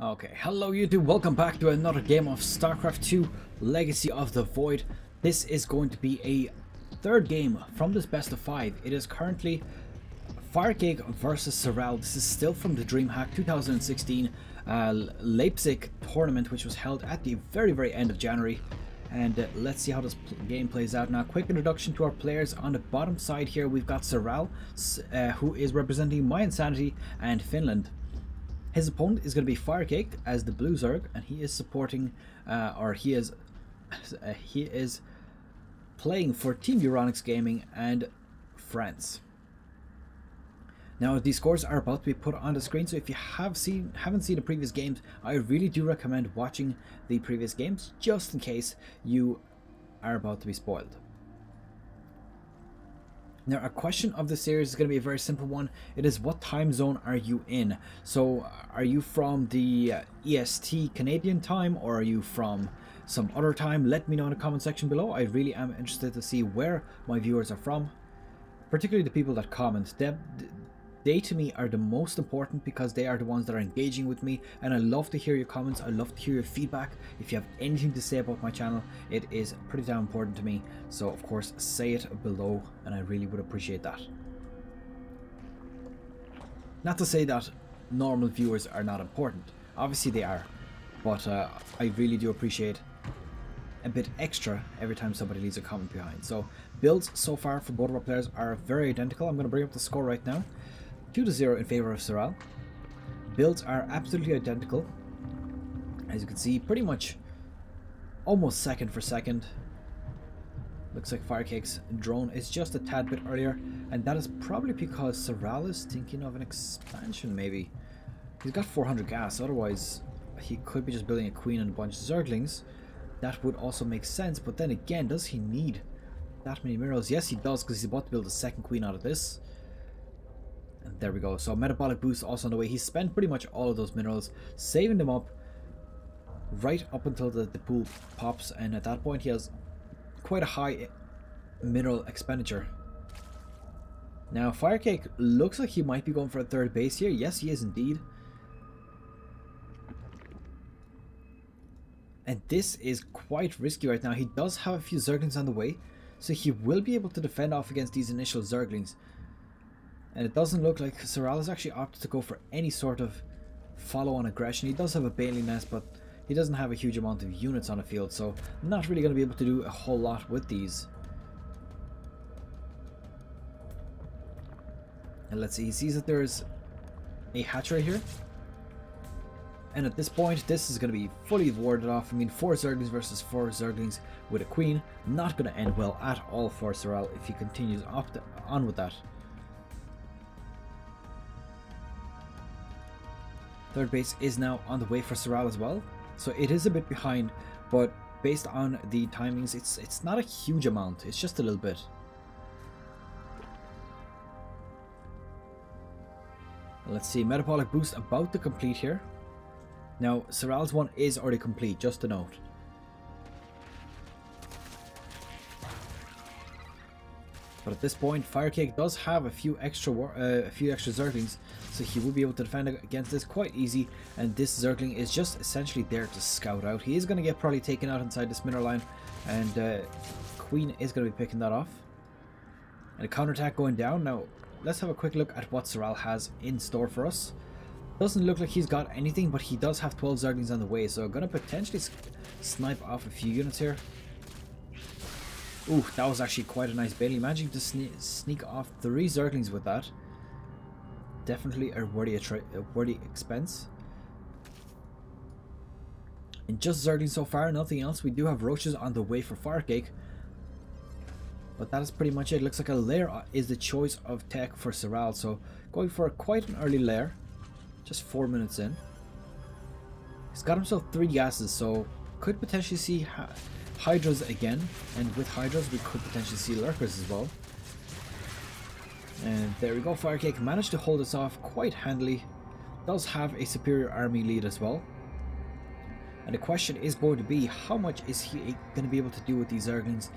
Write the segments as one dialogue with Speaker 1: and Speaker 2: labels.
Speaker 1: Okay, hello YouTube, welcome back to another game of Starcraft 2 Legacy of the Void. This is going to be a third game from this best of 5. It is currently FireCake versus Serral. This is still from the Dreamhack 2016 Leipzig tournament, which was held at the very end of January. And let's see how this game plays out. Now, quick introduction to our players. On the bottom side here, we've got Serral, who is representing mYinsanity and Finland. His opponent is going to be FireCake as the blue Zerg, and he is supporting, he is playing for Team Euronics Gaming and France. Now, these scores are about to be put on the screen, so if you haven't seen the previous games, I really do recommend watching the previous games, just in case you are about to be spoiled. Now, our question of the series is going to be a very simple one. It is, what time zone are you in? So, are you from the EST Canadian time, or are you from some other time? Let me know in the comment section below. I really am interested to see where my viewers are from, particularly the people that comment. They to me are the most important because they are the ones that are engaging with me, and I love to hear your comments. I love to hear your feedback. If you have anything to say about my channel, it is pretty damn important to me. So of course, say it below, and I really would appreciate that. Not to say that normal viewers are not important. Obviously they are, but I really do appreciate a bit extra every time somebody leaves a comment behind. So builds so far for both of our players are very identical. I'm going to bring up the score right now. 2-0 in favor of Serral. Builds are absolutely identical. As you can see, pretty much almost second for second. Looks like FireCake's drone is just a tad bit earlier, and that is probably because Serral is thinking of an expansion maybe. He's got 400 gas, otherwise he could be just building a queen and a bunch of Zerglings. That would also make sense, but then again, does he need that many minerals? Yes, he does, because he's about to build a second queen out of this. And there we go. So metabolic boost also on the way. He spent pretty much all of those minerals, saving them up right up until the pool pops, and at that point he has quite a high mineral expenditure. Now FireCake looks like he might be going for a third base here. Yes, he is indeed. And this is quite risky right now. He does have a few Zerglings on the way, so he will be able to defend off against these initial Zerglings. And it doesn't look like Serral has actually opted to go for any sort of follow-on aggression. He does have a Bailey Nest, but he doesn't have a huge amount of units on the field, so not really going to be able to do a whole lot with these. And let's see, he sees that there's a hatchery here. And at this point, this is going to be fully warded off. I mean, 4 Zerglings versus 4 Zerglings with a queen. Not going to end well at all for Serral if he continues on with that. Third base is now on the way for Serral as well, so it is a bit behind, but based on the timings, it's not a huge amount, it's just a little bit. Let's see, metabolic boost about to complete here. Now Serral's one is already complete, just a note. But at this point, FireCake does have a few extra Zerglings, so he will be able to defend against this quite easy. And this Zergling is just essentially there to scout out. He is going to get probably taken out inside this mineral line, and Queen is going to be picking that off. And a counterattack going down. Now, let's have a quick look at what Serral has in store for us. Doesn't look like he's got anything, but he does have 12 Zerglings on the way, so going to potentially snipe off a few units here. Ooh, that was actually quite a nice Bailey. Managing to sneak off 3 Zerglings with that. Definitely a worthy expense. And just Zerglings so far, nothing else. We do have roaches on the way for FireCake, but that is pretty much it. Looks like a lair is the choice of tech for Serral, so going for quite an early lair. Just 4 minutes in. He's got himself 3 gases, so could potentially see Hydras again, and with Hydras we could potentially see Lurkers as well. And there we go, FireCake managed to hold us off quite handily. Does have a superior army lead as well. And the question is going to be, how much is he going to be able to do with these Zerglings?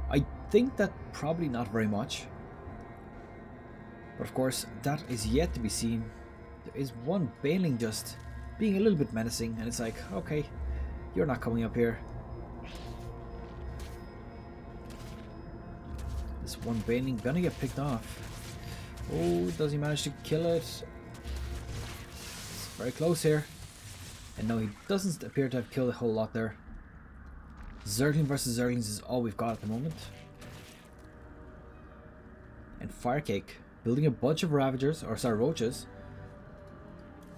Speaker 1: I think that probably not very much. But of course, that is yet to be seen. There is one Bailing just being a little bit menacing, and it's like, okay, you're not coming up here. This one Baneling gonna get picked off. Oh, does he manage to kill it? It's very close here. And no, he doesn't appear to have killed a whole lot there. Zergling versus Zerglings is all we've got at the moment. And FireCake building a bunch of Ravagers, or sorry, Roaches.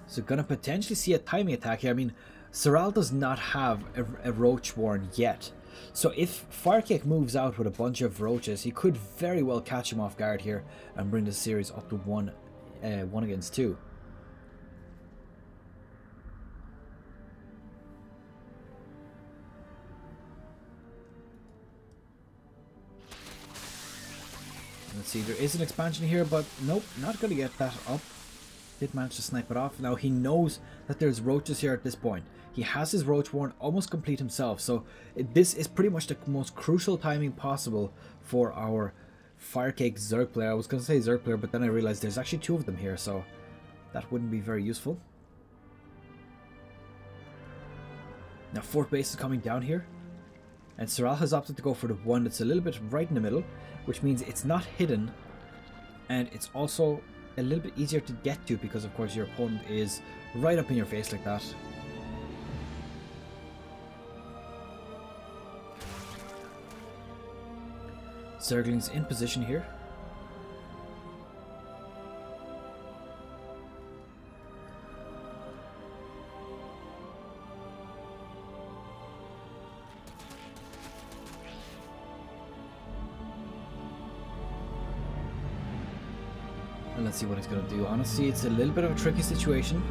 Speaker 1: So gonna potentially see a timing attack here. I mean, Serral does not have a Roach Warren yet. So if FireCake moves out with a bunch of Roaches, he could very well catch him off guard here and bring the series up to 1 against 2. Let's see, there is an expansion here, but nope, not going to get that up. Did manage to snipe it off. Now he knows that there's Roaches here at this point. He has his Roach Warren almost complete himself, so this is pretty much the most crucial timing possible for our FireCake Zerg player. I was going to say Zerg player, but then I realized there's actually 2 of them here, so that wouldn't be very useful. Now fourth base is coming down here, and Serral has opted to go for the one that's a little bit right in the middle, which means it's not hidden, and it's also a little bit easier to get to because of course your opponent is right up in your face like that. Zerglings in position here. And let's see what he's going to do. Honestly, it's a little bit of a tricky situation.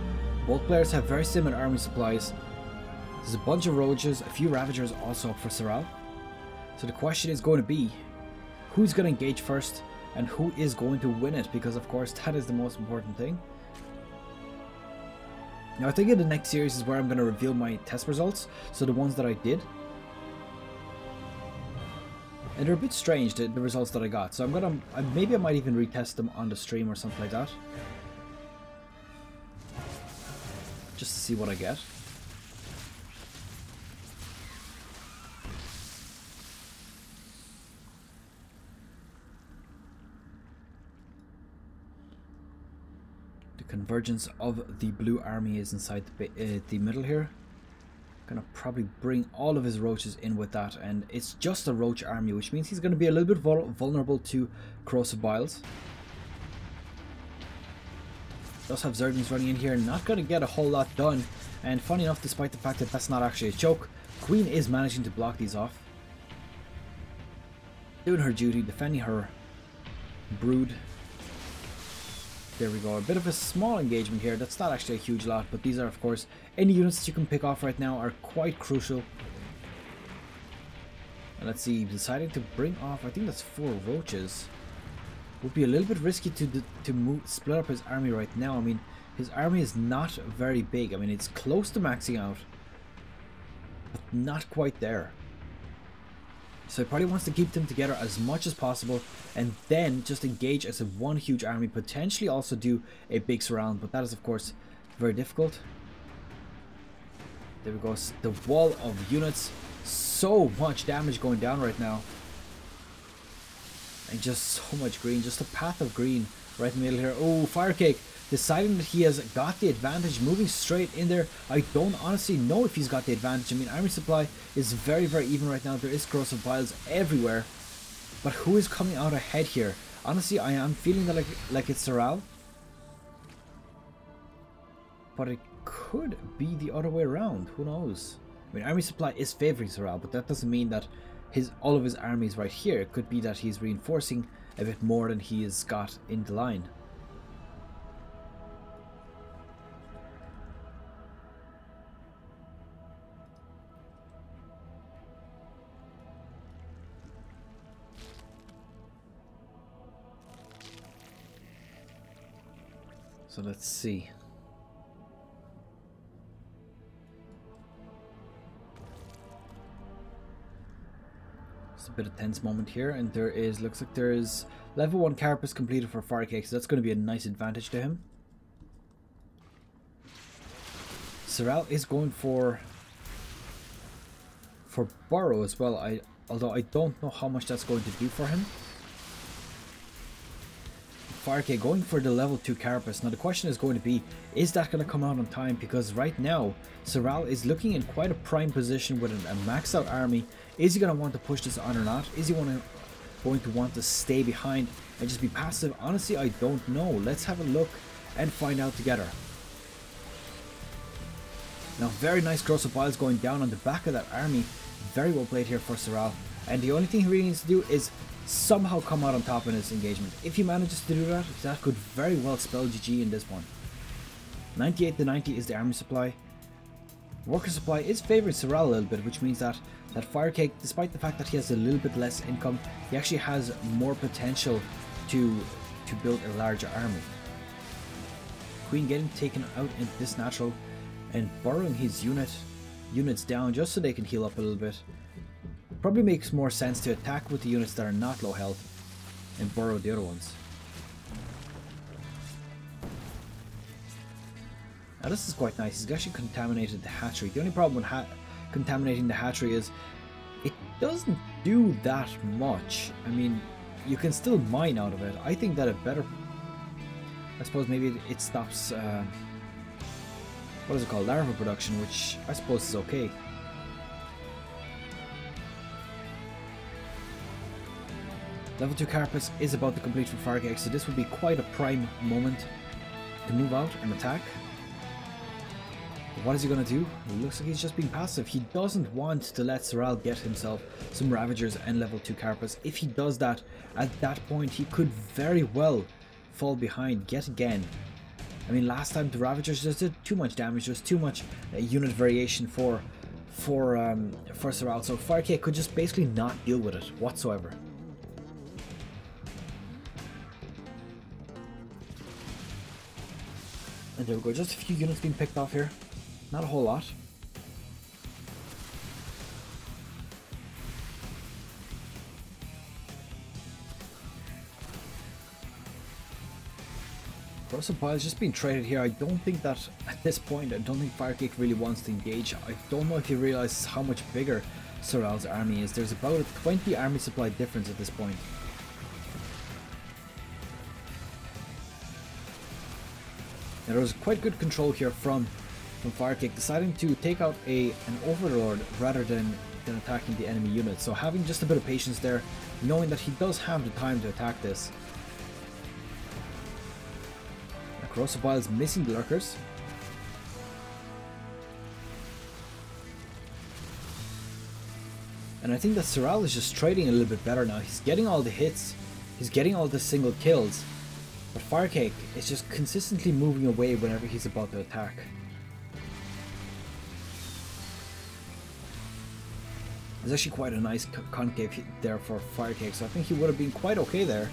Speaker 1: Both players have very similar army supplies. There's a bunch of Roaches, a few Ravagers also up for Serral. So the question is going to be, who's going to engage first and who is going to win it? Because of course that is the most important thing. Now I think in the next series is where I'm going to reveal my test results. So the ones that I did. And they're a bit strange, the results that I got. So maybe I might even retest them on the stream or something like that. Just to see what I get. The convergence of the blue army is inside the middle here. Gonna probably bring all of his Roaches in with that, and it's just a Roach army, which means he's gonna be a little bit vulnerable to Corrosive Biles. Does have Zerglings running in here, not gonna get a whole lot done, and funny enough, despite the fact that that's not actually a choke, Queen is managing to block these off. Doing her duty, defending her brood. There we go, a bit of a small engagement here. That's not actually a huge lot, but these are of course, any units that you can pick off right now are quite crucial. And let's see, deciding to bring off, I think that's 4 Roaches. Would be a little bit risky to split up his army right now. I mean, his army is not very big. I mean, it's close to maxing out, but not quite there. So he probably wants to keep them together as much as possible and then just engage as a one huge army, potentially also do a big surround, but that is of course very difficult. There we go, the wall of units, so much damage going down right now. And just so much green, just a path of green right in the middle here. Oh, FireCake deciding that he has got the advantage, moving straight in there. I don't honestly know if he's got the advantage. I mean, army supply is very, very even right now. There is Corrosive Biles everywhere. But who is coming out ahead here? Honestly, I am feeling that like it's Serral. But it could be the other way around. Who knows? I mean, army supply is favoring Serral, but that doesn't mean that all of his armies right here. It could be that he's reinforcing a bit more than he has got in the line. So let's see. It's a bit of a tense moment here, and looks like there is level 1 carapace completed for FireCake, so that's going to be a nice advantage to him. Serral is going for Burrow as well. Although I don't know how much that's going to do for him. FireCake going for the level 2 Carapace. Now the question is going to be, is that going to come out on time? Because right now, Serral is looking in quite a prime position with a maxed out army. Is he going to want to push this on or not? Is he going to want to stay behind and just be passive? Honestly, I don't know. Let's have a look and find out together. Now, very nice Corrosive Biles going down on the back of that army. Very well played here for Serral. And the only thing he really needs to do is somehow come out on top in his engagement. If he manages to do that, that could very well spell GG in this one. 98 to 90 is the army supply. Worker supply is favouring Serral a little bit, which means that FireCake, despite the fact that he has a little bit less income, he actually has more potential to build a larger army. Queen getting taken out in this natural and borrowing his units down just so they can heal up a little bit. Probably makes more sense to attack with the units that are not low health and borrow the other ones. Now this is quite nice. He's actually contaminated the hatchery. The only problem with contaminating the hatchery is it doesn't do that much. I mean, you can still mine out of it. I think that I suppose maybe it stops what is it called, larva production, which I suppose is okay. Level 2 Carapace is about to complete for FireCake, so this would be quite a prime moment to move out and attack. But what is he going to do? It looks like he's just being passive. He doesn't want to let Serral get himself some Ravagers and level 2 Carapace. If he does that, at that point he could very well fall behind yet again. I mean, last time the Ravagers just did too much damage. There's too much unit variation for Serral, so FireCake could just basically not deal with it whatsoever. And there we go, just a few units being picked off here. Not a whole lot. Corrosive Biles just being traded here. I don't think that at this point, I don't think FireCake really wants to engage. I don't know if he realizes how much bigger Serral's army is. There's about a 20 army supply difference at this point. And there was quite good control here from FireCake, deciding to take out an Overlord rather than attacking the enemy unit. So having just a bit of patience there, knowing that he does have the time to attack this. Corrosive Biles missing the lurkers. And I think that Serral is just trading a little bit better now. He's getting all the hits, he's getting all the single kills, but FireCake is just consistently moving away whenever he's about to attack. There's actually quite a nice concave there for FireCake, so I think he would have been quite okay there.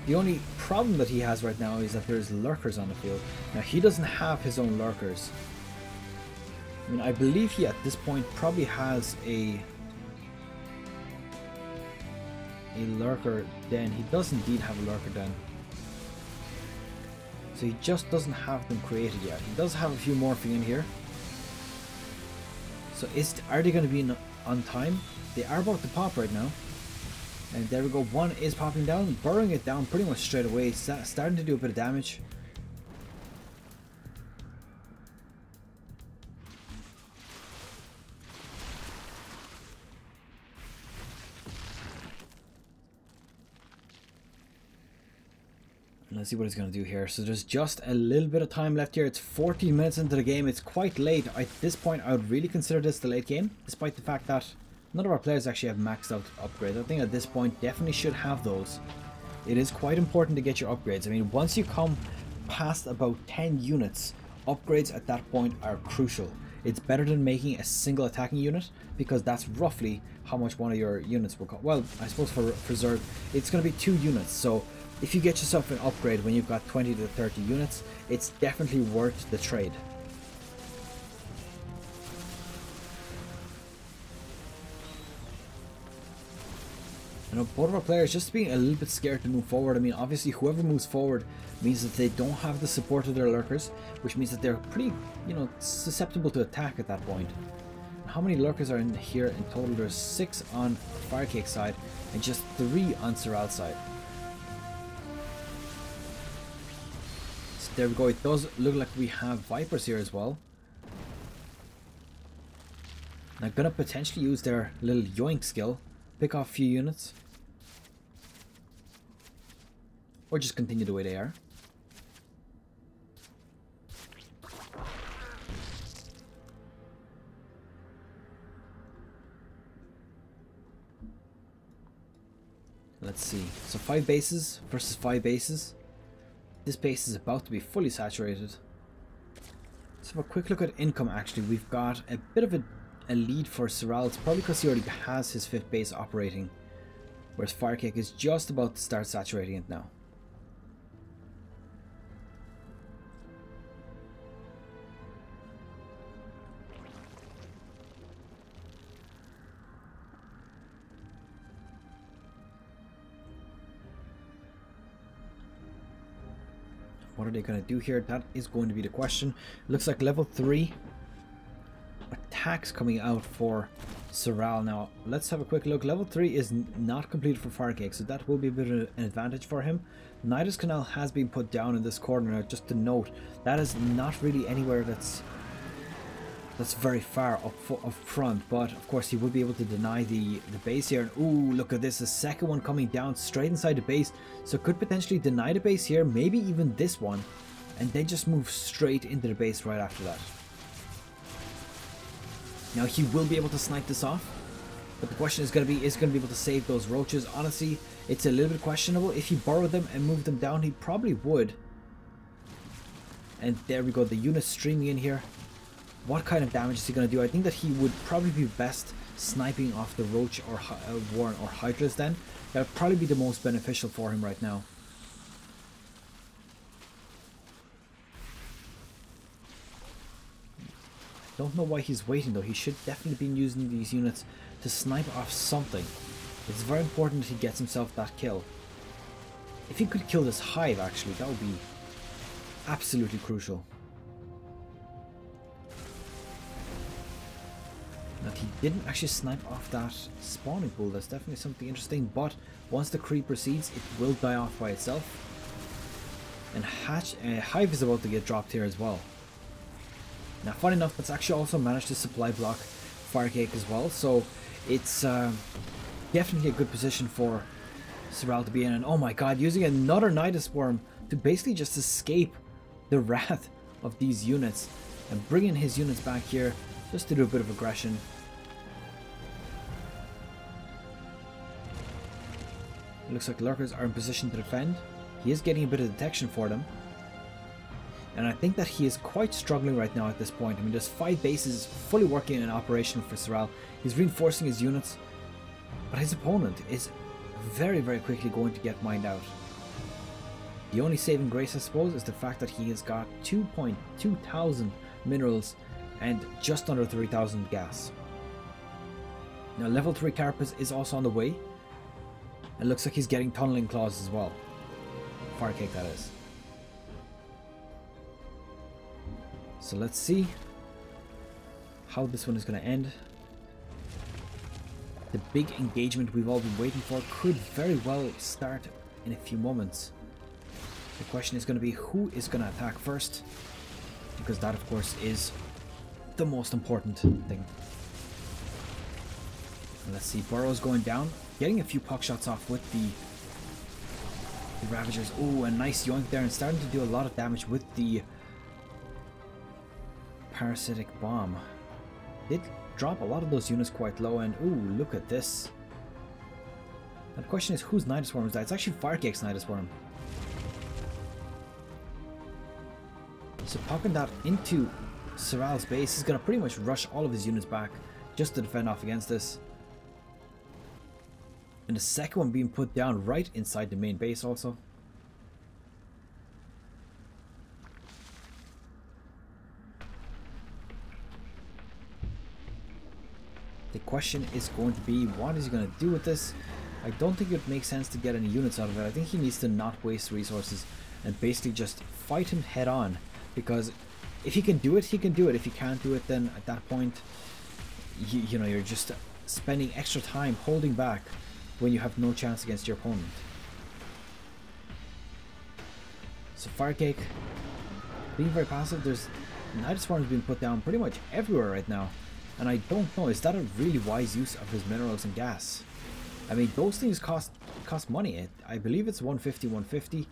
Speaker 1: The only problem that he has right now is that there's lurkers on the field. Now he doesn't have his own lurkers. I mean, I believe he at this point probably has a lurker den. He does indeed have a lurker den. So he just doesn't have them created yet. He does have a few morphing in here. So are they going to be on time? They are about to pop right now. And there we go, one is popping down, burrowing it down pretty much straight away, starting to do a bit of damage. Let's see what he's going to do here. So there's just a little bit of time left here. It's 14 minutes into the game. It's quite late. At this point, I would really consider this the late game, despite the fact that none of our players actually have maxed out upgrades. I think at this point definitely should have those. It is quite important to get your upgrades. I mean, once you come past about 10 units, upgrades at that point are crucial. It's better than making a single attacking unit, because that's roughly how much one of your units will cost. Well, I suppose for Zerg, it's going to be 2 units. So if you get yourself an upgrade when you've got 20 to 30 units, it's definitely worth the trade. I know both of our players just being a little bit scared to move forward. I mean, obviously whoever moves forward means that they don't have the support of their lurkers, which means that they're pretty, you know, susceptible to attack at that point. How many lurkers are in here in total? There's 6 on FireCake side and just 3 on Serral side. So there we go. It does look like we have Vipers here as well. And I'm gonna potentially use their little yoink skill, pick off a few units, or just continue the way they are. Let's see. So 5 bases versus 5 bases. This base is about to be fully saturated. Let's have a quick look at income actually. We've got a bit of a lead for Serral. It's probably because he already has his 5th base operating. Whereas FireCake is just about to start saturating it now. What are they going to do here? That is going to be the question. Looks like level 3 attacks coming out for Serral. Now, let's have a quick look. Level 3 is not completed for FireCake, so that will be a bit of an advantage for him. Nidus Canal has been put down in this corner. Now, just to note, that is not really anywhere that's very far up front, but of course he will be able to deny the base here. And ooh, look at this, the second one coming down straight inside the base, so could potentially deny the base here, maybe even this one, and then just move straight into the base right after that. Now he will be able to snipe this off, but the question is going to be able to save those roaches. Honestly, it's a little bit questionable. If he borrowed them and moved them down, he probably would. And there we go, the units streaming in here. What kind of damage is he going to do? I think that he would probably be best sniping off the Roach or Warren or Hydras then. That would probably be the most beneficial for him right now. Don't know why he's waiting though. He should definitely be using these units to snipe off something. It's very important that he gets himself that kill. If he could kill this hive actually, that would be absolutely crucial. Now he didn't actually snipe off that spawning pool. That's definitely something interesting, but once the creep proceeds, it will die off by itself. And hive is about to get dropped here as well. Now funny enough, that's actually also managed to supply block FireCake as well, so it's definitely a good position for Serral to be in. And oh my god, using another Nidus Worm to basically just escape the wrath of these units and bringing his units back here just to do a bit of aggression. It looks like lurkers are in position to defend. He is getting a bit of detection for them. And I think that he is quite struggling right now at this point. I mean, there's 5 bases fully working in operation for Serral. He's reinforcing his units, but his opponent is very, very quickly going to get mined out. The only saving grace, I suppose, is the fact that he has got 2,200 minerals and just under 3,000 gas. Now level 3 Carapace is also on the way. It looks like he's getting tunneling claws as well. FireCake, that is. So let's see how this one is going to end. The big engagement we've all been waiting for could very well start in a few moments. The question is going to be who is going to attack first, because that of course is the most important thing. And let's see, Burrow's going down, getting a few puck shots off with the Ravagers. Oh, a nice yoink there, and starting to do a lot of damage with the Parasitic Bomb. Did drop a lot of those units quite low, and ooh, look at this. And the question is, whose Nidus Worm is that? It's actually FireCake's Nidus Worm. So popping that into Serral's base is going to pretty much rush all of his units back just to defend off against this. And the second one being put down right inside the main base also. The question is going to be, what is he going to do with this? I don't think it makes sense to get any units out of it. I think he needs to not waste resources and basically just fight him head on, because if he can do it, he can do it. If he can't do it, then at that point, you know, you're just spending extra time holding back when you have no chance against your opponent. So FireCake being very passive. There's Night Swarms being put down pretty much everywhere right now, and I don't know, is that a really wise use of his minerals and gas? I mean, those things cost money. I believe it's 150, 150.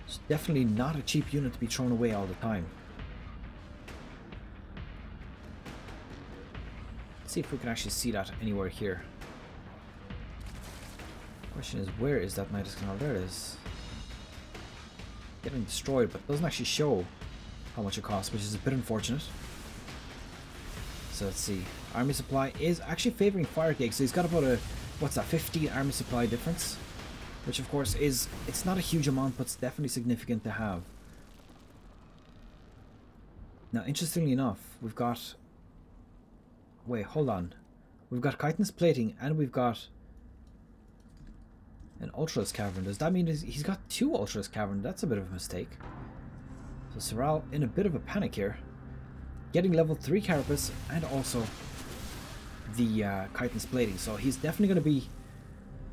Speaker 1: It's definitely not a cheap unit to be thrown away all the time. Let's see if we can actually see that anywhere here. Question is, where is that Nidus Canal? There it is. Getting destroyed, but doesn't actually show how much it costs, which is a bit unfortunate. So let's see. Army supply is actually favoring FireCake, so he's got about a, what's that, 15 army supply difference, which of course is, it's not a huge amount, but it's definitely significant to have. Now, interestingly enough, we've got, wait, hold on, we've got chitinous plating and we've got an Ultras Cavern. Does that mean he's got 2 Ultras Cavern? That's a bit of a mistake. So Serral in a bit of a panic here, getting level 3 Carapace and also the chitinous plating. So he's definitely going to be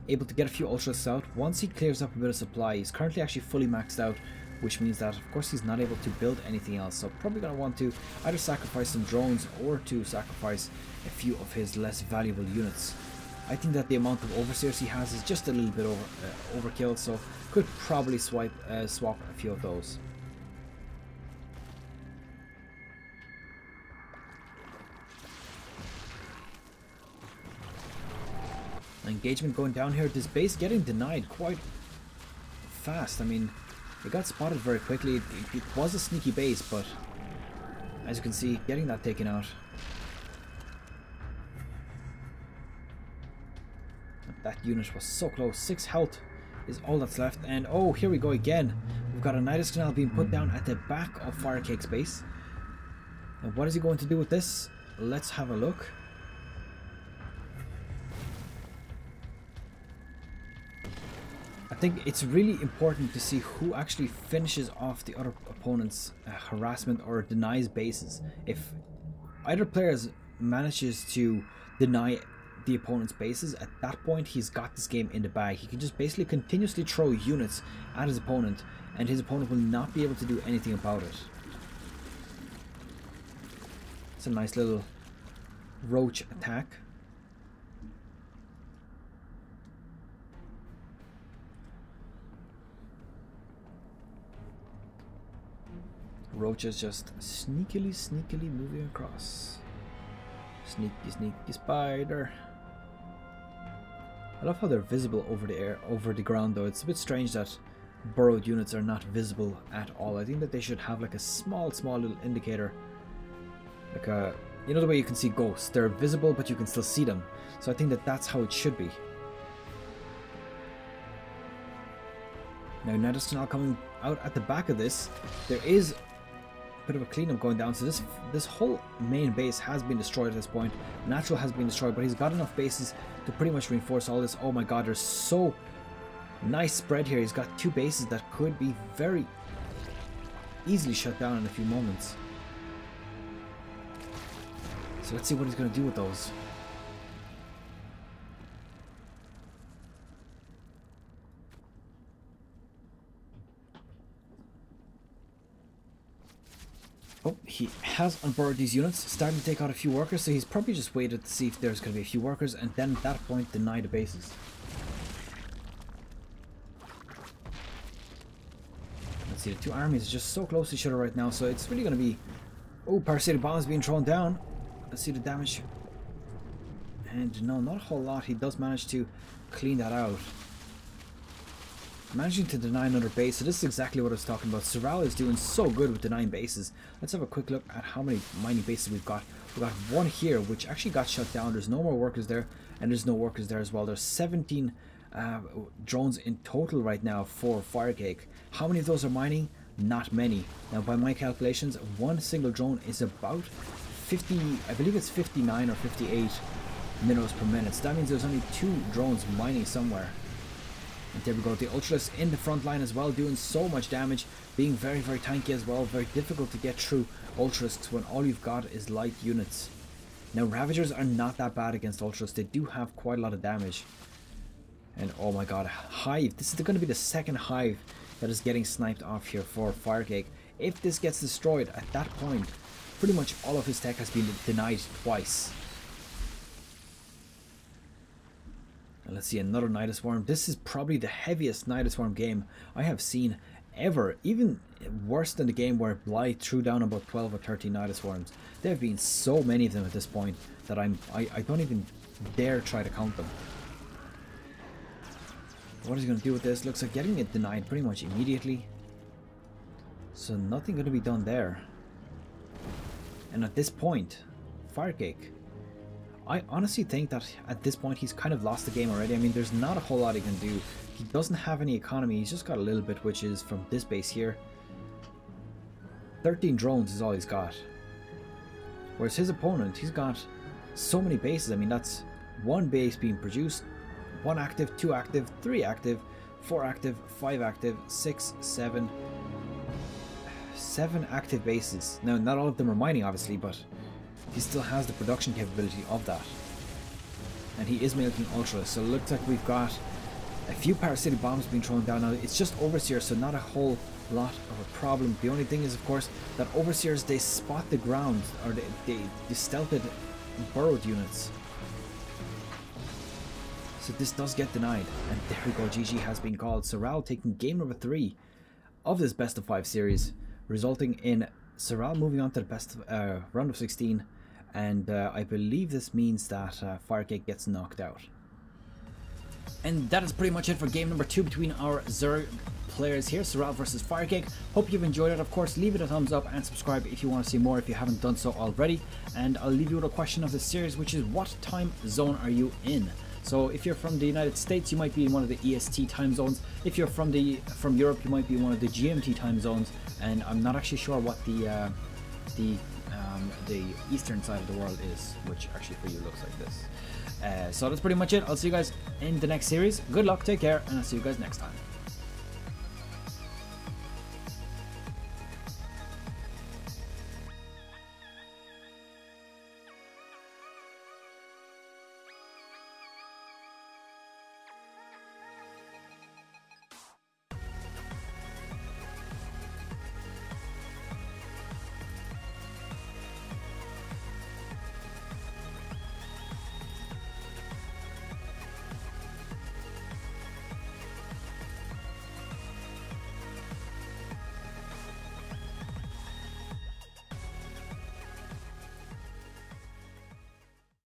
Speaker 1: able to get a few Ultras out once he clears up a bit of supply. He's currently actually fully maxed out, which means that of course he's not able to build anything else. So probably going to want to either sacrifice some drones or to sacrifice a few of his less valuable units. I think that the amount of Overseers he has is just a little bit overkill, so could probably swap a few of those. Engagement going down here. This base getting denied quite fast. I mean, it got spotted very quickly. It was a sneaky base, but as you can see, getting that taken out. That unit was so close. 6 health is all that's left. And oh, here we go again. We've got a Nidus Canal being put down at the back of FireCake's base. And what is he going to do with this? Let's have a look. I think it's really important to see who actually finishes off the other opponent's harassment or denies bases. If either player manages to deny the opponent's bases, at that point he's got this game in the bag. He can just basically continuously throw units at his opponent and his opponent will not be able to do anything about it. It's a nice little roach attack. Roach is just sneakily moving across. Sneaky spider. I love how they're visible over the ground though. It's a bit strange that burrowed units are not visible at all. I think that they should have like a small little indicator, like a, you know, the way you can see ghosts. They're visible but you can still see them. So I think that that's how it should be. Now Nidus Canal coming out at the back of this. There is a bit of a cleanup going down. So this whole main base has been destroyed at this point. Natural has been destroyed, but he's got enough bases to pretty much reinforce all this. Oh my god, there's so nice spread here. He's got 2 bases that could be very easily shut down in a few moments. So let's see what he's going to do with those. Oh, he has unburdened these units, starting to take out a few workers, so he's probably just waited to see if there's going to be a few workers, and then at that point deny the bases. Let's see, the 2 armies are just so close to each other right now, so it's really going to be... Oh, parasitic bombs being thrown down. Let's see the damage. And no, not a whole lot. He does manage to clean that out. Managing to deny another base, so this is exactly what I was talking about. Serral is doing so good with denying bases. Let's have a quick look at how many mining bases we've got. We've got 1 here, which actually got shut down. There's no more workers there, and there's no workers there as well. There's 17 drones in total right now for FireCake. How many of those are mining? Not many. Now, by my calculations, 1 single drone is about 50, I believe it's 59 or 58 minerals per minute. So that means there's only 2 drones mining somewhere. And there we go, the Ultras in the front line as well, doing so much damage, being very, very tanky as well. Very difficult to get through Ultras when all you've got is light units. Now, Ravagers are not that bad against Ultras. They do have quite a lot of damage. And oh my god, Hive. This is going to be the second Hive that is getting sniped off here for FireCake. If this gets destroyed at that point, pretty much all of his tech has been denied twice. And let's see, another Nidus Swarm. This is probably the heaviest Nidus Swarm game I have seen ever. Even worse than the game where Blythe threw down about 12 or 13 Nidus Swarms. There have been so many of them at this point that I don't even dare try to count them. What is he going to do with this? Looks like getting it denied pretty much immediately. So nothing going to be done there. And at this point, FireCake, I honestly think that at this point he's kind of lost the game already. I mean, there's not a whole lot he can do. He doesn't have any economy. He's just got a little bit, which is from this base here. 13 drones is all he's got. Whereas his opponent, he's got so many bases. I mean, that's 1 base being produced, 1 active, 2 active, 3 active, 4 active, 5 active, 6, 7 active bases. Now, not all of them are mining, obviously, but he still has the production capability of that. And he is milking Ultra, so it looks like we've got a few parasitic bombs being thrown down. Now, it's just Overseers, so not a whole lot of a problem. The only thing is, of course, that Overseers, they spot the ground, or they stealthed burrowed units. So this does get denied. And there we go, GG has been called. Serral taking game number 3 of this best of 5 series, resulting in Serral moving on to the best round of 16. And I believe this means that FireCake gets knocked out. And that is pretty much it for game number 2 between our Zerg players here, Serral versus FireCake. Hope you've enjoyed it. Of course, leave it a thumbs up and subscribe if you want to see more if you haven't done so already. And I'll leave you with a question of the series, which is, what time zone are you in? So if you're from the United States, you might be in one of the EST time zones. If you're from Europe, you might be in one of the GMT time zones. And I'm not actually sure what the eastern side of the world is, which actually for you looks like this. So that's pretty much it. I'll see you guys in the next series. Good luck, take care, and I'll see you guys next time.